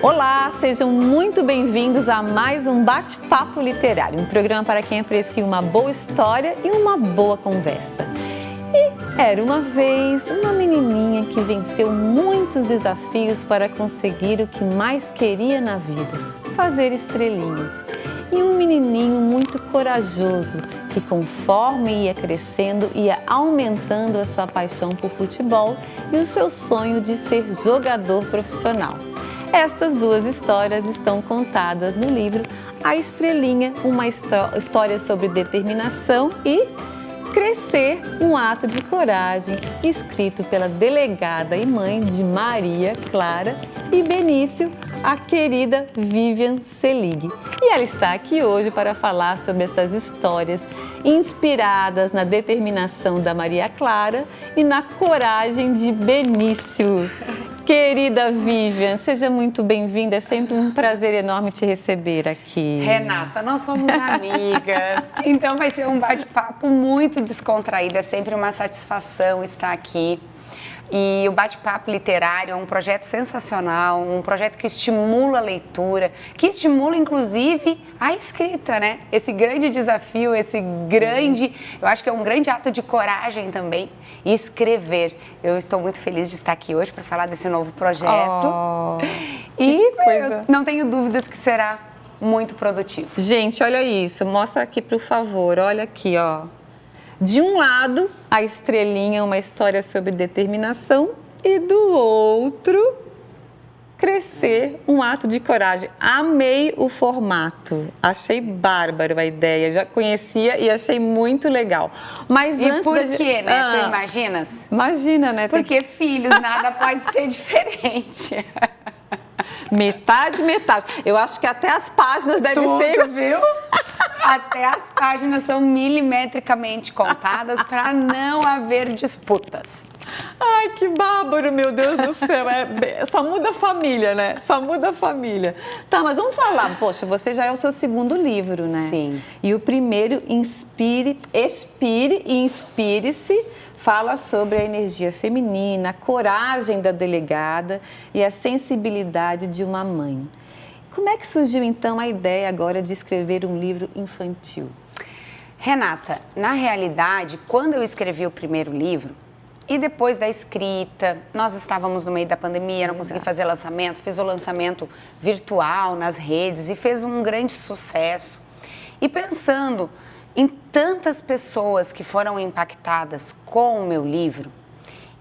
Olá, sejam muito bem-vindos a mais um Bate-Papo Literário, um programa para quem aprecia uma boa história e uma boa conversa. E era uma vez uma menininha que venceu muitos desafios para conseguir o que mais queria na vida, fazer estrelinhas. E um menininho muito corajoso, que conforme ia crescendo, ia aumentando a sua paixão por futebol e o seu sonho de ser jogador profissional. Estas duas histórias estão contadas no livro A Estrelinha, uma história sobre determinação, e Crescer, um ato de coragem, escrito pela delegada e mãe de Maria Clara e Benício, a querida Vivian Selig. E ela está aqui hoje para falar sobre essas histórias inspiradas na determinação da Maria Clara e na coragem de Benício. Querida Vivian, seja muito bem-vinda, é sempre um prazer enorme te receber aqui. Renata, nós somos amigas, então vai ser um bate-papo muito descontraído, é sempre uma satisfação estar aqui. E o Bate-Papo Literário é um projeto sensacional, um projeto que estimula a leitura, que estimula inclusive a escrita, né? Esse grande desafio, eu acho que é um grande ato de coragem também, escrever. Eu estou muito feliz de estar aqui hoje para falar desse novo projeto. Eu não tenho dúvidas que será muito produtivo. Gente, olha isso, mostra aqui por favor, olha aqui, ó. De um lado, a estrelinha, uma história sobre determinação, e do outro, Crescer, um ato de coragem. Amei o formato, achei bárbaro a ideia, já conhecia e achei muito legal. Mas e antes por quê, né? Tu imaginas? Imagina, né? Porque filhos, nada pode ser diferente. Metade. Eu acho que até as páginas devem ser... viu? Até as páginas são milimetricamente contadas para não haver disputas. Ai, que bárbaro, meu Deus do céu. Só muda a família, né? Só muda a família. Tá, mas vamos falar. Poxa, você já é o seu segundo livro, né? Sim. E o primeiro, Expire e Inspire-se, fala sobre a energia feminina, a coragem da delegada e a sensibilidade de uma mãe. Como é que surgiu, então, a ideia agora de escrever um livro infantil? Renata, na realidade, quando eu escrevi o primeiro livro, e depois da escrita, nós estávamos no meio da pandemia, não consegui fazer lançamento, fiz o lançamento virtual nas redes e fez um grande sucesso. E pensando em tantas pessoas que foram impactadas com o meu livro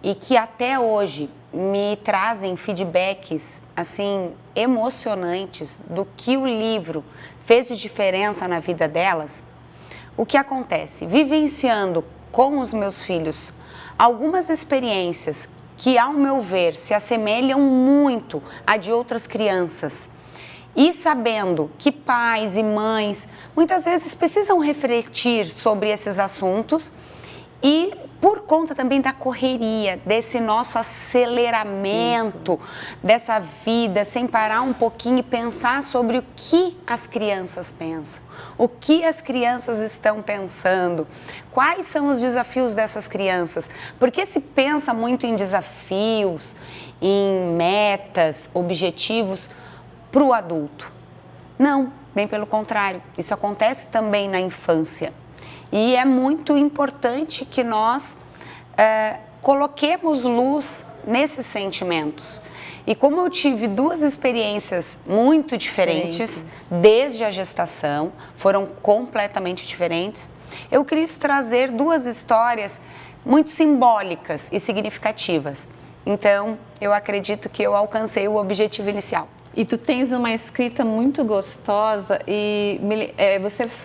e que até hoje me trazem feedbacks assim emocionantes do que o livro fez de diferença na vida delas, o que acontece? Vivenciando com os meus filhos algumas experiências que, ao meu ver, se assemelham muito a de outras crianças, e sabendo que pais e mães muitas vezes precisam refletir sobre esses assuntos, e por conta também da correria, desse nosso aceleramento, dessa vida, sem parar um pouquinho e pensar sobre o que as crianças pensam, o que as crianças estão pensando, quais são os desafios dessas crianças, porque se pensa muito em desafios, em metas, objetivos para o adulto. Não, bem pelo contrário, isso acontece também na infância. E é muito importante que nós coloquemos luz nesses sentimentos. E como eu tive duas experiências muito diferentes, desde a gestação, foram completamente diferentes, eu quis trazer duas histórias muito simbólicas e significativas. Então, eu acredito que eu alcancei o objetivo inicial. E tu tens uma escrita muito gostosa e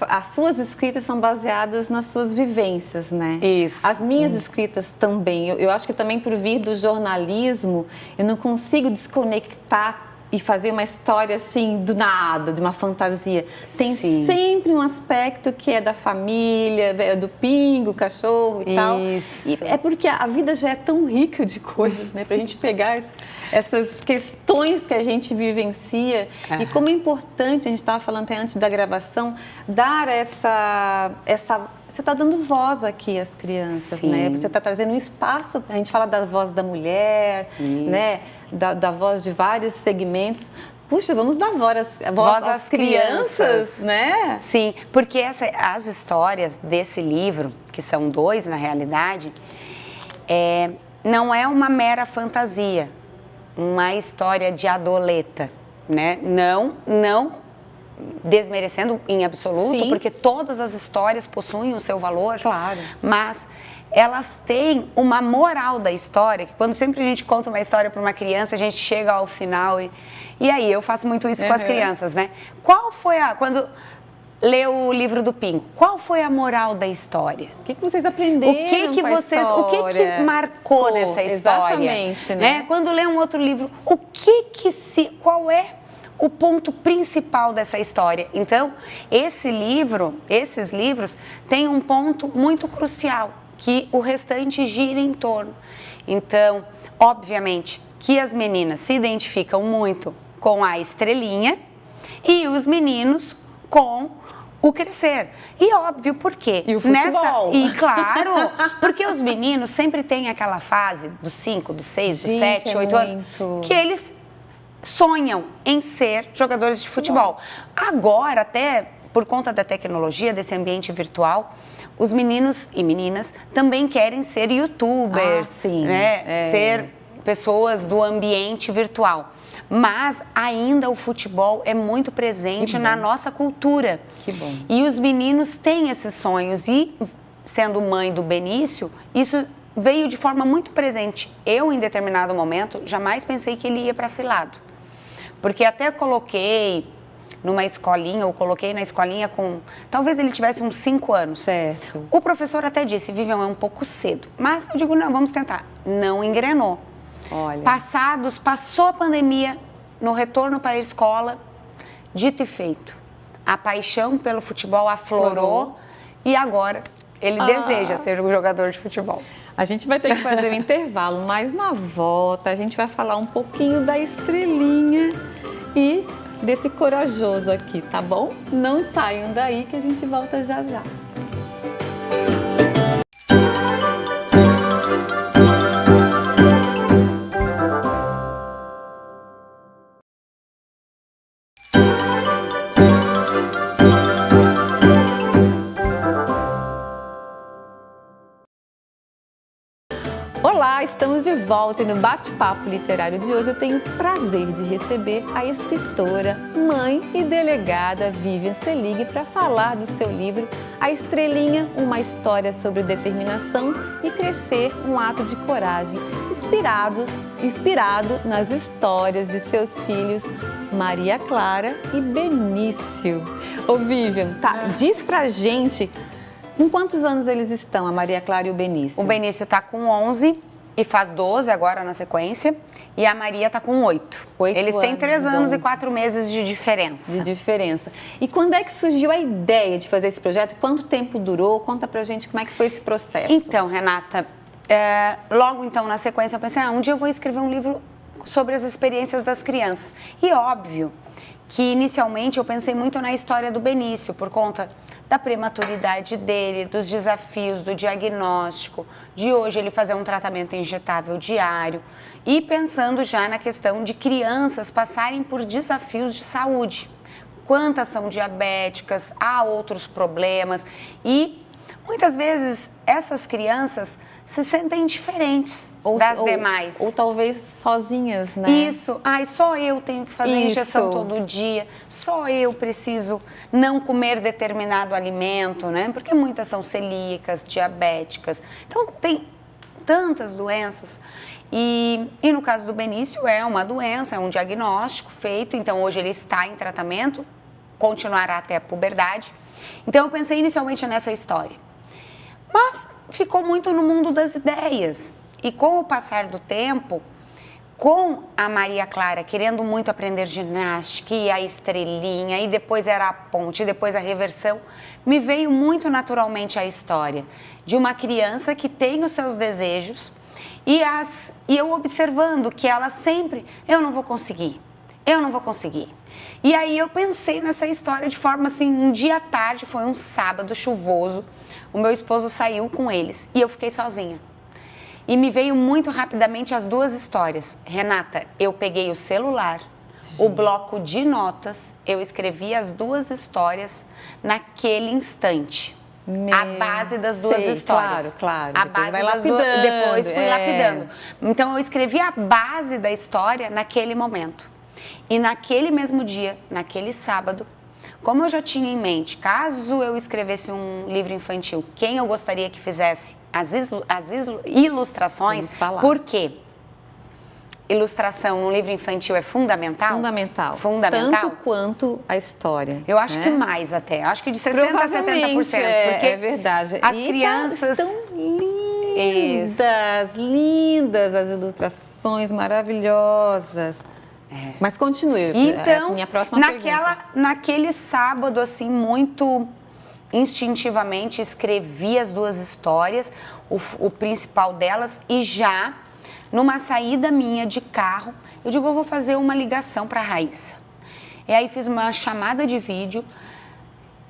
as suas escritas são baseadas nas suas vivências, né? Isso. As minhas escritas também. Eu acho que também por vir do jornalismo, eu não consigo desconectar e fazer uma história assim do nada, de uma fantasia. Tem sempre um aspecto que é da família, do pingo, cachorro e tal. Isso. E é porque a vida já é tão rica de coisas, né? Pra gente pegar essas questões que a gente vivencia e como é importante, a gente estava falando até antes da gravação, dar essa você está dando voz aqui às crianças, Sim. né? Você está trazendo um espaço, a gente fala da voz da mulher, né? Da voz de vários segmentos. Puxa, vamos dar voz às crianças, né? Sim, porque as histórias desse livro, que são 2 na realidade, não é uma mera fantasia, uma história de adoleta, né? Não desmerecendo em absoluto, Sim. porque todas as histórias possuem o seu valor, Claro. mas elas têm uma moral da história, que quando sempre a gente conta uma história para uma criança, a gente chega ao final e aí eu faço muito isso com as crianças, né? Qual foi quando lê o livro do Pingo, qual foi a moral da história? O que vocês aprenderam O que marcou nessa história? Exatamente, né? Quando lê um outro livro, qual é o ponto principal dessa história? Então, esses livros têm um ponto muito crucial, que o restante gira em torno. Então, obviamente, que as meninas se identificam muito com a estrelinha e os meninos com o crescer. E óbvio, por quê? E o futebol. E claro, porque os meninos sempre têm aquela fase dos 5, dos 6, dos 7, 8 anos, que eles sonham em ser jogadores de futebol. Agora, até por conta da tecnologia, desse ambiente virtual, os meninos e meninas também querem ser youtubers, né? Ser pessoas do ambiente virtual. Mas ainda o futebol é muito presente na nossa cultura. Que bom. E os meninos têm esses sonhos. E, sendo mãe do Benício, isso veio de forma muito presente. Eu, em determinado momento, jamais pensei que ele ia para esse lado. Porque até coloquei numa escolinha, ou coloquei na escolinha com... Talvez ele tivesse uns 5 anos. Certo. O professor até disse, Vivian, é um pouco cedo. Mas eu digo, não, vamos tentar. Não engrenou. Olha. Passou a pandemia, no retorno para a escola, dito e feito. A paixão pelo futebol aflorou e agora ele deseja ser um jogador de futebol. A gente vai ter que fazer um intervalo, mas na volta a gente vai falar um pouquinho da estrelinha e desse corajoso aqui, tá bom? Não saiam daí que a gente volta já já. Olá, estamos de volta e no bate-papo literário de hoje eu tenho o prazer de receber a escritora, mãe e delegada Vivian Selig para falar do seu livro A Estrelinha, uma história sobre determinação e crescer, um ato de coragem, inspirado nas histórias de seus filhos Maria Clara e Benício. Ô Vivian, diz pra gente com quantos anos eles estão, a Maria Clara e o Benício? O Benício está com 11 e faz 12 agora na sequência. E a Maria está com 8. Eles têm 3 anos e 4 meses de diferença. E quando é que surgiu a ideia de fazer esse projeto? Quanto tempo durou? Conta pra gente como é que foi esse processo. Então, Renata, logo então na sequência eu pensei, um dia eu vou escrever um livro sobre as experiências das crianças. E óbvio que inicialmente eu pensei muito na história do Benício, por conta da prematuridade dele, dos desafios, do diagnóstico, de hoje ele fazer um tratamento injetável diário e pensando já na questão de crianças passarem por desafios de saúde. Quantas são diabéticas, há outros problemas e muitas vezes essas crianças se sentem diferentes das demais. Ou talvez sozinhas, né? Isso. Só eu tenho que fazer injeção todo dia. Só eu preciso não comer determinado alimento, né? Porque muitas são celíacas, diabéticas. Então, tem tantas doenças. E no caso do Benício, é uma doença, é um diagnóstico feito. Então, hoje ele está em tratamento, continuará até a puberdade. Então, eu pensei inicialmente nessa história. Mas ficou muito no mundo das ideias. E com o passar do tempo, com a Maria Clara querendo muito aprender ginástica e a estrelinha, e depois era a ponte, e depois a reversão, me veio muito naturalmente a história de uma criança que tem os seus desejos E eu observando que ela sempre, eu não vou conseguir. E aí eu pensei nessa história de forma assim, um dia à tarde, foi um sábado chuvoso, o meu esposo saiu com eles e eu fiquei sozinha. E me veio muito rapidamente as duas histórias. Renata, eu peguei o celular, o bloco de notas, eu escrevi as duas histórias naquele instante. A base das duas histórias. Claro. A base das duas, depois fui lapidando. Então eu escrevi a base da história naquele momento. E naquele mesmo dia, naquele sábado, como eu já tinha em mente, caso eu escrevesse um livro infantil, quem eu gostaria que fizesse as ilustrações, por quê? Ilustração no livro infantil é fundamental? Fundamental. Tanto quanto a história. Eu acho que mais até. Acho que de 60% a 70%. Porque é verdade. As crianças... estão lindas as ilustrações, maravilhosas. Mas continue. Então, minha próxima pergunta. Naquele sábado, assim, muito instintivamente, escrevi as duas histórias, o principal delas, e já... Numa saída minha de carro, eu digo, eu vou fazer uma ligação para a Raíssa. E aí fiz uma chamada de vídeo.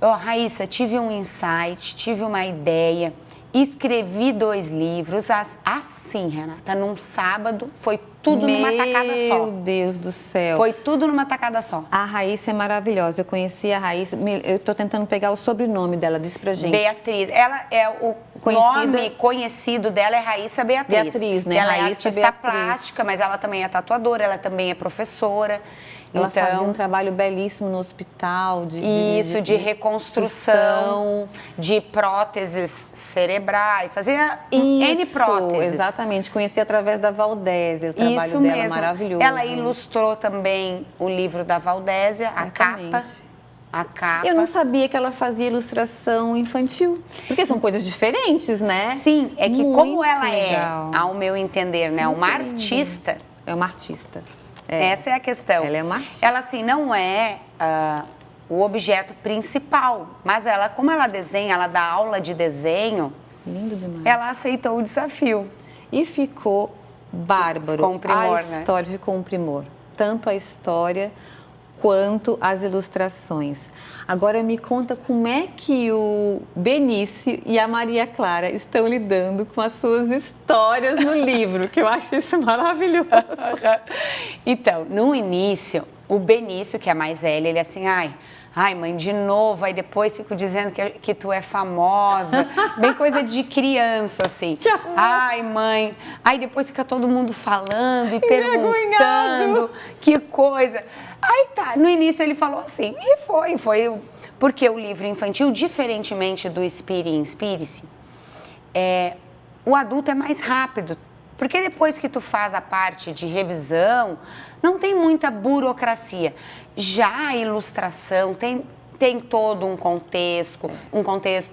Raíssa, tive um insight, tive uma ideia, escrevi 2 livros. Assim, Renata, num sábado, foi tudo numa tacada só. Meu Deus do céu. Foi tudo numa tacada só. A Raíssa é maravilhosa. Eu conheci a Raíssa, eu estou tentando pegar o sobrenome dela, diz pra gente. Beatriz. Ela é o nome conhecido dela é Raíssa Beatriz. Beatriz, né? Ela Raíssa é artista plástica, mas ela também é tatuadora, ela também é professora. Ela fazia um trabalho belíssimo no hospital. De reconstrução, de próteses cerebrais, fazia N próteses. Exatamente, conheci através da Valdésia, o trabalho dela é maravilhoso. Ela ilustrou também o livro da Valdésia, a capa. Eu não sabia que ela fazia ilustração infantil, porque são coisas diferentes, né? Sim, é que muito como ela legal. Ao meu entender, né, uma artista... É uma artista. Essa é a questão. Ela é uma artista. Ela, assim, não é o objeto principal, mas ela, como ela desenha, ela dá aula de desenho... Lindo demais. Ela aceitou o desafio. E ficou bárbaro. Com primor, a história ficou um primor. Tanto a história quanto as ilustrações. Agora me conta como é que o Benício e a Maria Clara estão lidando com as suas histórias no livro, que eu acho isso maravilhoso. Então, no início, o Benício, que é mais velho, ele é assim, ai mãe, de novo, aí depois fico dizendo que tu é famosa, bem coisa de criança, assim. Ai mãe, aí depois fica todo mundo falando e perguntando, que coisa. Aí tá, no início ele falou assim, e foi, porque o livro infantil, diferentemente do Inspire-se, o adulto é mais rápido, porque depois que tu faz a parte de revisão, não tem muita burocracia. Já a ilustração tem todo um contexto,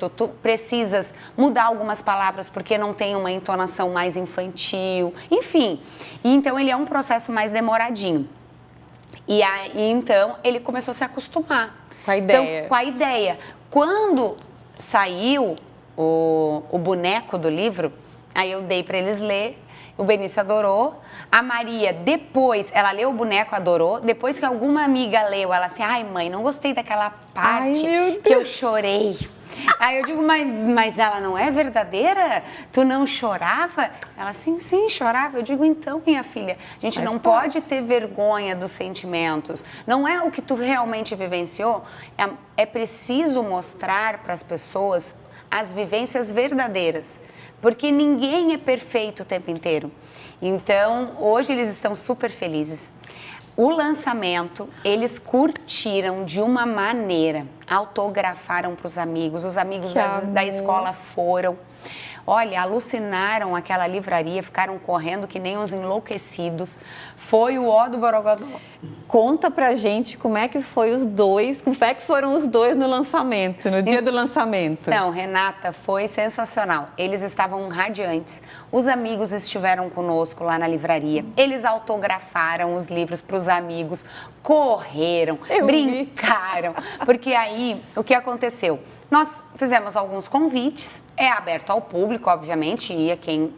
tu precisas mudar algumas palavras porque não tem uma entonação mais infantil, enfim. E então ele é um processo mais demoradinho. E aí, então, ele começou a se acostumar. Com a ideia. Então, com a ideia. Quando saiu o boneco do livro, aí eu dei para eles ler, o Benício adorou. A Maria, depois, ela leu o boneco, adorou. Depois que alguma amiga leu, ela assim, ai mãe, não gostei daquela parte que eu chorei. Aí eu digo, mas ela não é verdadeira? Tu não chorava? Ela, sim, chorava. Eu digo, então, minha filha, a gente não pode ter vergonha dos sentimentos. Não é o que tu realmente vivenciou. É preciso mostrar para as pessoas as vivências verdadeiras. Porque ninguém é perfeito o tempo inteiro. Então, hoje eles estão super felizes. O lançamento, eles curtiram de uma maneira, autografaram para os amigos da escola foram. Olha, alucinaram aquela livraria, ficaram correndo que nem uns enlouquecidos. Foi o ó do Borogodó. Conta pra gente como é que foram os dois no lançamento, no dia do lançamento. Não, Renata, foi sensacional. Eles estavam radiantes. Os amigos estiveram conosco lá na livraria. Eles autografaram os livros para os amigos, correram, brincaram. Porque aí, o que aconteceu? Nós fizemos alguns convites, é aberto ao público, obviamente, ia quem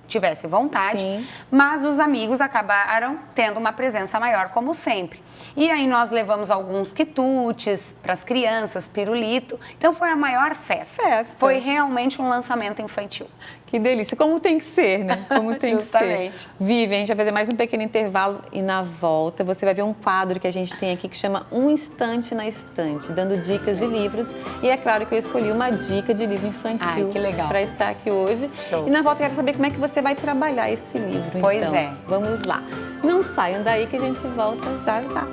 tivesse vontade, Sim. mas os amigos acabaram tendo uma presença maior, como sempre. E aí nós levamos alguns quitutes para as crianças, pirulito. Então foi a maior festa. Foi realmente um lançamento infantil. Que delícia, como tem que ser, né? Como tem que Justamente. ser. Vivi, a gente vai fazer mais um pequeno intervalo e na volta você vai ver um quadro que a gente tem aqui que chama Um Instante na Estante, dando dicas de livros. E é claro que eu escolhi uma dica de livro infantil para estar aqui hoje. Show. E na volta eu quero saber como é que você vai trabalhar esse livro. Pois então, é. Vamos lá. Não saiam daí que a gente volta já já.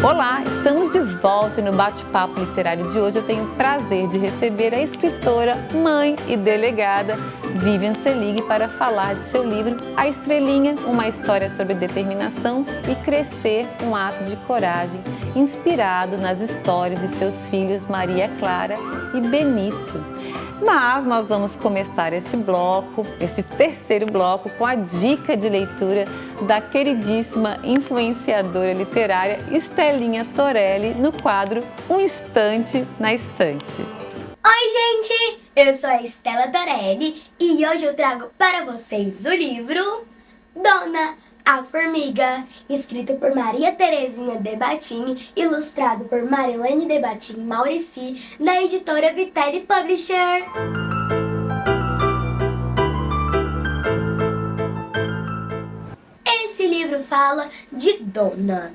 Olá, estamos de volta e no bate-papo literário de hoje eu tenho o prazer de receber a escritora, mãe e delegada Vivian Selig para falar de seu livro A Estrelinha, uma história sobre determinação e crescer, um ato de coragem, inspirado nas histórias de seus filhos Maria Clara e Benício. Mas nós vamos começar este terceiro bloco, com a dica de leitura da queridíssima influenciadora literária Estelinha Torelli, no quadro Um Instante na Estante. Oi, gente! Eu sou a Estela Torelli e hoje eu trago para vocês o livro Dona, a Formiga, escrito por Maria Terezinha de Batim, ilustrado por Marilene de Batim Maurici, da editora Vitelli Publisher. Esse livro fala de Dona.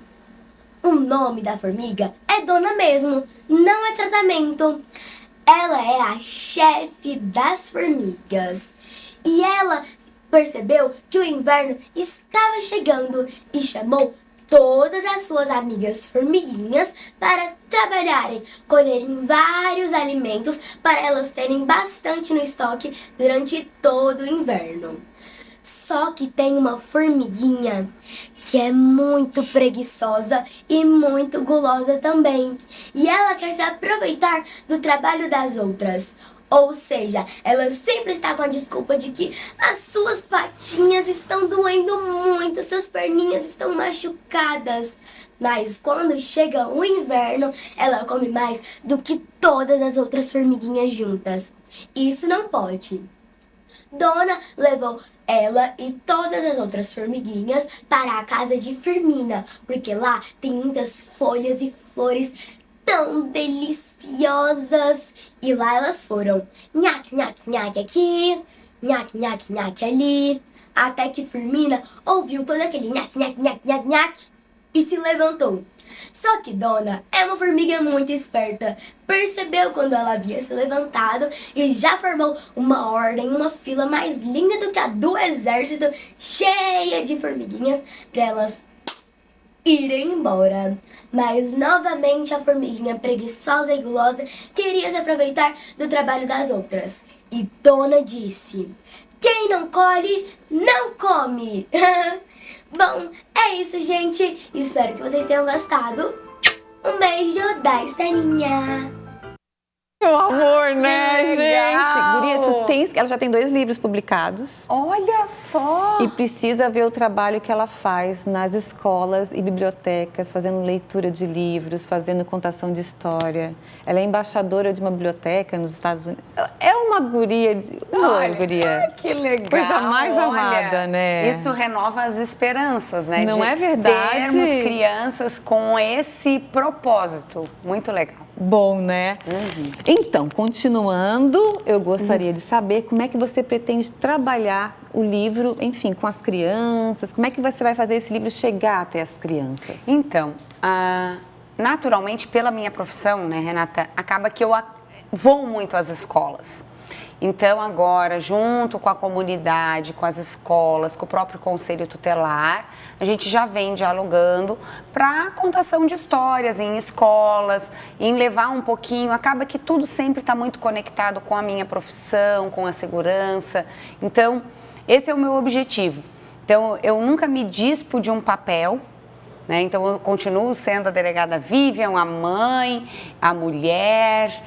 O nome da formiga é Dona mesmo, não é tratamento. Ela é a chefe das formigas e ela percebeu que o inverno estava chegando e chamou todas as suas amigas formiguinhas para trabalharem, colherem vários alimentos para elas terem bastante no estoque durante todo o inverno. Só que tem uma formiguinha que é muito preguiçosa e muito gulosa também. E ela quer se aproveitar do trabalho das outras. Ou seja, ela sempre está com a desculpa de que as suas patinhas estão doendo muito, suas perninhas estão machucadas. Mas quando chega o inverno, ela come mais do que todas as outras formiguinhas juntas. Isso não pode. Dona levou ela e todas as outras formiguinhas para a casa de Firmina, porque lá tem muitas folhas e flores tão deliciosas. E lá elas foram, nhaque, nhaque, nhaque aqui, nhaque, nhaque, nhaque ali, até que Firmina ouviu todo aquele nhaque, nhaque, nhaque, nhaque, nhaque e se levantou. Só que Dona é uma formiga muito esperta, percebeu quando ela havia se levantado e já formou uma ordem, uma fila mais linda do que a do exército, cheia de formiguinhas, para elas irem embora. Mas novamente a formiguinha preguiçosa e gulosa queria se aproveitar do trabalho das outras. E Dona disse: quem não colhe, não come. Bom, é isso, gente. Espero que vocês tenham gostado. Um beijo da Estelinha. Meu amor, né, que legal. gente? Guria, ela já tem 2 livros publicados. Olha só! E precisa ver o trabalho que ela faz nas escolas e bibliotecas, fazendo leitura de livros, fazendo contação de história. Ela é embaixadora de uma biblioteca nos Estados Unidos. É uma guria de... guria. Que legal! Coisa mais amada, né? Isso renova as esperanças, né? Não é verdade? Termos crianças com esse propósito. Muito legal. Bom, né? Então, continuando, eu gostaria de saber como é que você pretende trabalhar o livro, enfim, com as crianças. Como é que você vai fazer esse livro chegar até as crianças? Então, naturalmente, pela minha profissão, né, Renata, acaba que eu vou muito às escolas. Então, agora, junto com a comunidade, com as escolas, com o próprio Conselho Tutelar, a gente já vem dialogando para contação de histórias em escolas, em levar um pouquinho. Acaba que tudo sempre está muito conectado com a minha profissão, com a segurança. Então, esse é o meu objetivo. Então, eu nunca me dispo de um papel, né? Então, eu continuo sendo a delegada Vivian, a mãe, a mulher,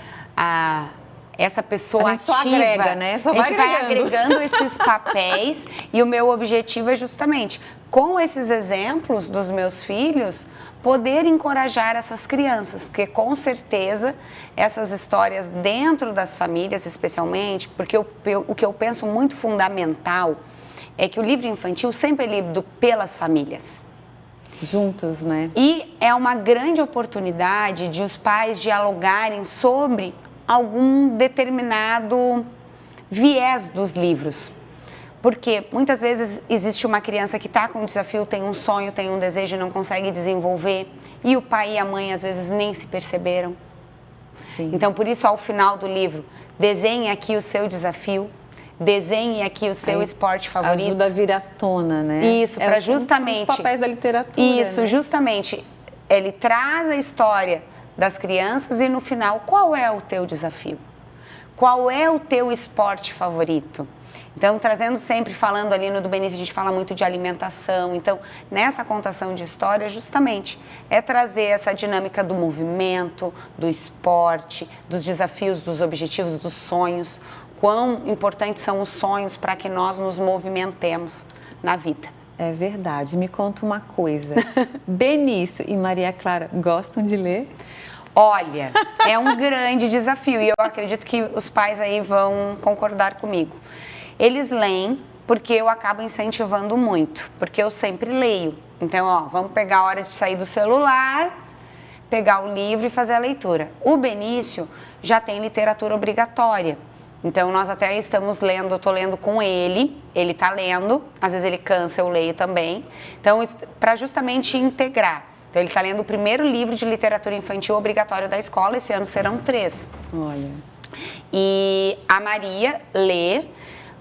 essa pessoa A gente só ativa. agrega, né? Só a gente vai agregando. agregando esses papéis e o meu objetivo é justamente, com esses exemplos dos meus filhos, poder encorajar essas crianças, porque com certeza essas histórias dentro das famílias, especialmente, porque o que eu penso muito fundamental é que o livro infantil sempre é lido pelas famílias. Juntos, né? E é uma grande oportunidade de os pais dialogarem sobre algum determinado viés dos livros. Porque muitas vezes existe uma criança que está com um desafio, tem um sonho, tem um desejo e não consegue desenvolver, e o pai e a mãe às vezes nem se perceberam. Sim. Então, por isso, ao final do livro, desenhe aqui o seu desafio, desenhe aqui o seu esporte favorito. Ajuda a vir à tona, né? Isso, para justamente... Um dos papéis da literatura, Isso, né? justamente. Ele traz a história das crianças e no final, qual é o teu desafio? Qual é o teu esporte favorito? Então, trazendo sempre, falando ali no do Benício, a gente fala muito de alimentação. Então, nessa contação de história, justamente, é trazer essa dinâmica do movimento, do esporte, dos desafios, dos objetivos, dos sonhos. Quão importantes são os sonhos para que nós nos movimentemos na vida. É verdade. Me conta uma coisa. Benício e Maria Clara gostam de ler? Olha, é um grande desafio e eu acredito que os pais aí vão concordar comigo. Eles leem porque eu acabo incentivando muito, porque eu sempre leio. Então, ó, vamos pegar a hora de sair do celular, pegar o livro e fazer a leitura. O Benício já tem literatura obrigatória. Então, nós até estamos lendo, eu estou lendo com ele está lendo, às vezes ele cansa, eu leio também. Então, para justamente integrar. Então, ele está lendo o primeiro livro de literatura infantil obrigatório da escola, esse ano serão 3. Olha. E a Maria lê,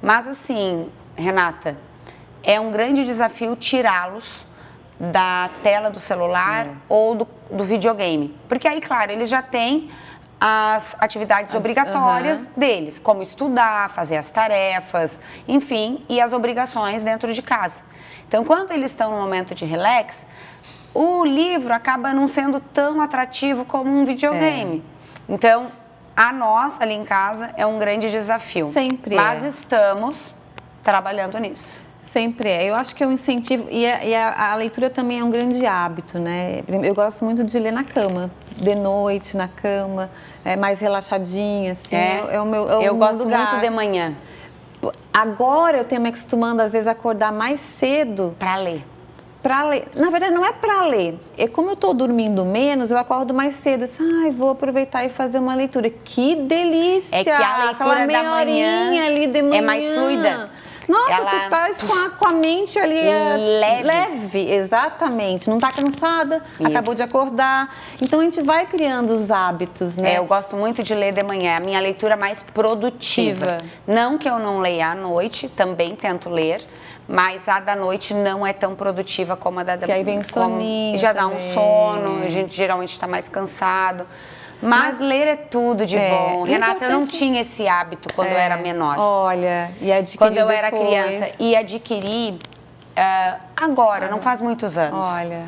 mas assim, Renata, é um grande desafio tirá-los da tela do celular ou do videogame. Porque aí, claro, eles já têm as atividades obrigatórias deles, como estudar, fazer as tarefas, enfim, e as obrigações dentro de casa. Então, quando eles estão no momento de relax, o livro acaba não sendo tão atrativo como um videogame. Então, a nós, ali em casa, é um grande desafio. Sempre Mas estamos trabalhando nisso. Sempre é. Eu acho que é um incentivo. E a leitura também é um grande hábito, né? Eu gosto muito de ler na cama, de noite, na cama, mais relaxadinha, assim. Eu gosto muito de manhã. Agora eu tenho me acostumando, às vezes, a acordar mais cedo. Para ler. Para ler. Na verdade, não é para ler. É como eu estou dormindo menos, eu acordo mais cedo. Vou aproveitar e fazer uma leitura. Que delícia! É que a leitura da manhã ali de manhã é mais fluida. Nossa, tu estás com a mente ali leve. Exatamente. Não está cansada, acabou de acordar. Então, a gente vai criando os hábitos, né? Eu gosto muito de ler de manhã. É a minha leitura mais produtiva. Não que eu não leia à noite, também tento ler. Mas a da noite não é tão produtiva como a da manhã. Que aí vem soninho já dá também. Um sono, a gente geralmente está mais cansado. Mas ler é tudo de bom. Renata, eu não tinha esse hábito quando eu era menor. Olha, e adquiri quando eu depois. Era criança. E adquiri agora, não faz muitos anos. Olha.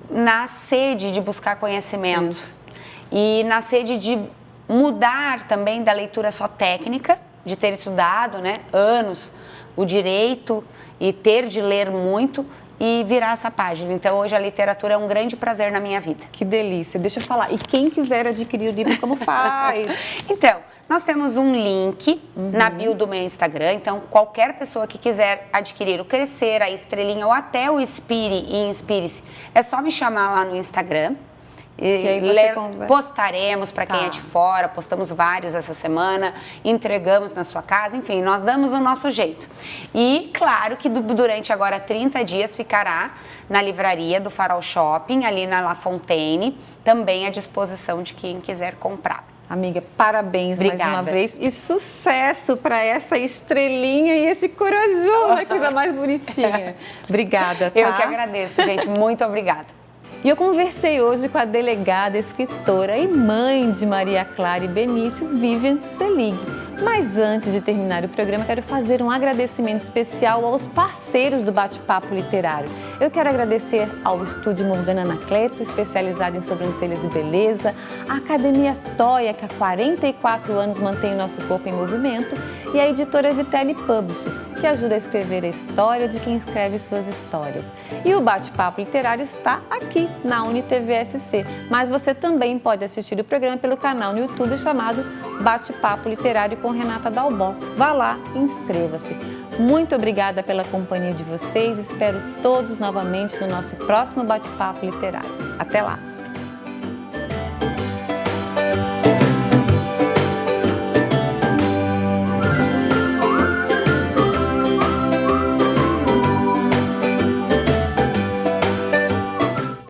Na sede de buscar conhecimento. E na sede de mudar também da leitura só técnica, de ter estudado, né, anos, o direito e ter de ler muito e virar essa página. Então, hoje a literatura é um grande prazer na minha vida. Que delícia. Deixa eu falar. E quem quiser adquirir o livro, como faz? Então, nós temos um link na bio do meu Instagram. Então, qualquer pessoa que quiser adquirir o Crescer, a Estrelinha ou até o Inspire e Inspire-se, é só me chamar lá no Instagram. Postaremos para quem é de fora, postamos vários essa semana, entregamos na sua casa, enfim, nós damos o nosso jeito. E claro que durante agora 30 dias ficará na livraria do Farol Shopping, ali na La Fontaine, também à disposição de quem quiser comprar. Amiga, parabéns mais uma vez e sucesso para essa estrelinha e esse corajoso, a coisa mais bonitinha. Obrigada, tá? Eu que agradeço, gente, muito obrigada. E eu conversei hoje com a delegada, escritora e mãe de Maria Clara e Benício, Vivian Selig. Mas antes de terminar o programa, quero fazer um agradecimento especial aos parceiros do Bate-Papo Literário. Eu quero agradecer ao Estúdio Morgana Anacleto, especializado em sobrancelhas e beleza, a Academia Toia, que há 44 anos mantém o nosso corpo em movimento, e a editora Vitelli Publishing, que ajuda a escrever a história de quem escreve suas histórias. E o Bate-Papo Literário está aqui na UniTV-SC, mas você também pode assistir o programa pelo canal no YouTube chamado Bate-Papo Literário com Renata Dalbon. Vá lá e inscreva-se. Muito obrigada pela companhia de vocês, espero todos novamente no nosso próximo Bate-Papo Literário. Até lá!